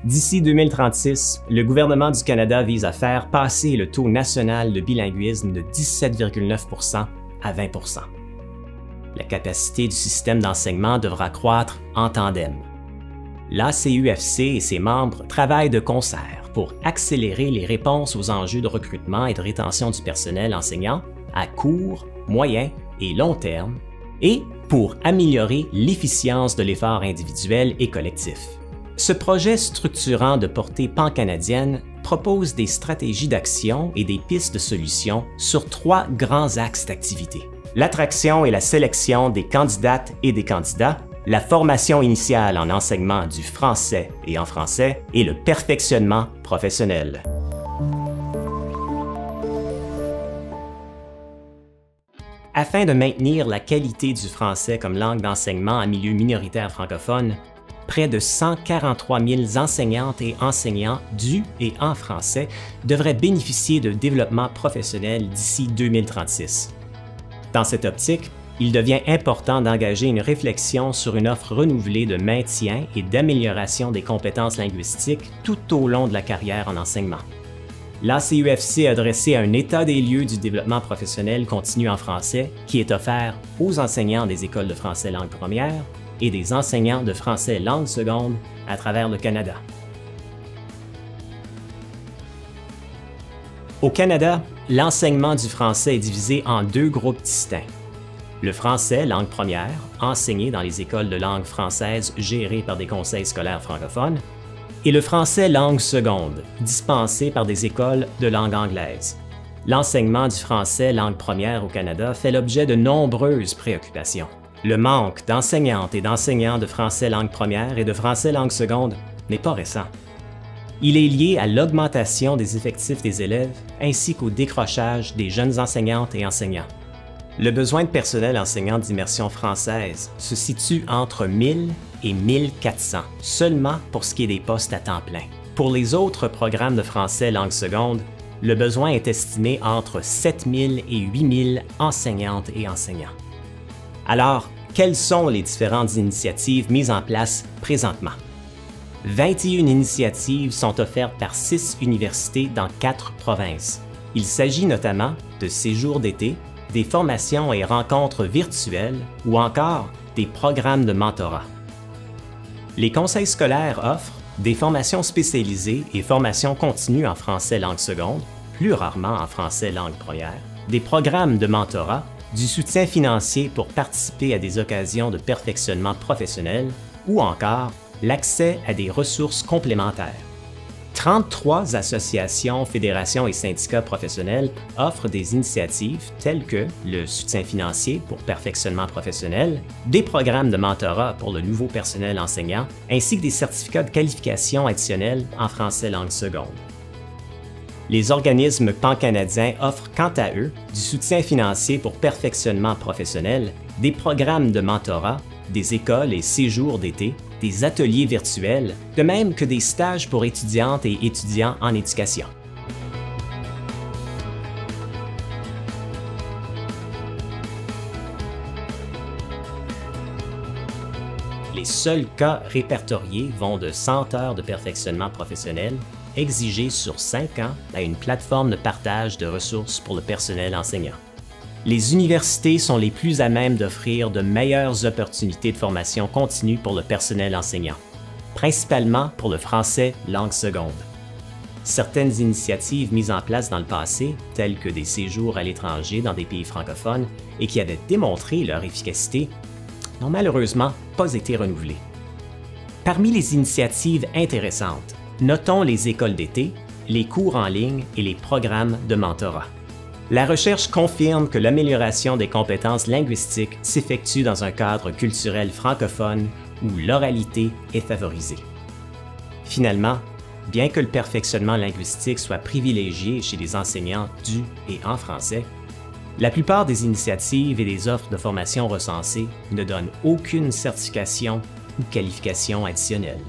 D'ici 2036, le gouvernement du Canada vise à faire passer le taux national de bilinguisme de 17,9 à 20 %. La capacité du système d'enseignement devra croître en tandem. L'ACUFC et ses membres travaillent de concert pour accélérer les réponses aux enjeux de recrutement et de rétention du personnel enseignant à court, moyen et long terme et pour améliorer l'efficience de l'effort individuel et collectif. Ce projet structurant de portée pan-canadienne propose des stratégies d'action et des pistes de solutions sur 3 grands axes d'activité. L'attraction et la sélection des candidates et des candidats, la formation initiale en enseignement du français et en français et le perfectionnement professionnel. Afin de maintenir la qualité du français comme langue d'enseignement en milieu minoritaire francophone, près de 143 000 enseignantes et enseignants du et en français devraient bénéficier de développement professionnel d'ici 2036. Dans cette optique, il devient important d'engager une réflexion sur une offre renouvelée de maintien et d'amélioration des compétences linguistiques tout au long de la carrière en enseignement. L'ACUFC a dressé un état des lieux du développement professionnel continu en français qui est offert aux enseignants des écoles de français langue première et des enseignants de français langue seconde à travers le Canada. Au Canada, l'enseignement du français est divisé en 2 groupes distincts. Le français langue première, enseigné dans les écoles de langue française gérées par des conseils scolaires francophones, et le français langue seconde, dispensé par des écoles de langue anglaise. L'enseignement du français langue première au Canada fait l'objet de nombreuses préoccupations. Le manque d'enseignantes et d'enseignants de français langue première et de français langue seconde n'est pas récent. Il est lié à l'augmentation des effectifs des élèves ainsi qu'au décrochage des jeunes enseignantes et enseignants. Le besoin de personnel enseignant d'immersion française se situe entre 1000 et 1400, seulement pour ce qui est des postes à temps plein. Pour les autres programmes de français langue seconde, le besoin est estimé entre 7000 et 8000 enseignantes et enseignants. Alors, quelles sont les différentes initiatives mises en place présentement? 21 initiatives sont offertes par 6 universités dans 4 provinces. Il s'agit notamment de séjours d'été, des formations et rencontres virtuelles ou encore des programmes de mentorat. Les conseils scolaires offrent des formations spécialisées et formations continues en français langue seconde, plus rarement en français langue première, des programmes de mentorat, du soutien financier pour participer à des occasions de perfectionnement professionnel ou encore l'accès à des ressources complémentaires. 33 associations, fédérations et syndicats professionnels offrent des initiatives telles que le soutien financier pour perfectionnement professionnel, des programmes de mentorat pour le nouveau personnel enseignant, ainsi que des certificats de qualification additionnels en français langue seconde. Les organismes pan-canadiens offrent quant à eux du soutien financier pour perfectionnement professionnel, des programmes de mentorat, des écoles et séjours d'été, des ateliers virtuels, de même que des stages pour étudiantes et étudiants en éducation. Les seuls cas répertoriés vont de 100 heures de perfectionnement professionnel exigées sur 5 ans à une plateforme de partage de ressources pour le personnel enseignant. Les universités sont les plus à même d'offrir de meilleures opportunités de formation continue pour le personnel enseignant, principalement pour le français langue seconde. Certaines initiatives mises en place dans le passé, telles que des séjours à l'étranger dans des pays francophones et qui avaient démontré leur efficacité, n'ont malheureusement pas été renouvelées. Parmi les initiatives intéressantes, notons les écoles d'été, les cours en ligne et les programmes de mentorat. La recherche confirme que l'amélioration des compétences linguistiques s'effectue dans un cadre culturel francophone où l'oralité est favorisée. Finalement, bien que le perfectionnement linguistique soit privilégié chez les enseignants du et en français, la plupart des initiatives et des offres de formation recensées ne donnent aucune certification ou qualification additionnelle.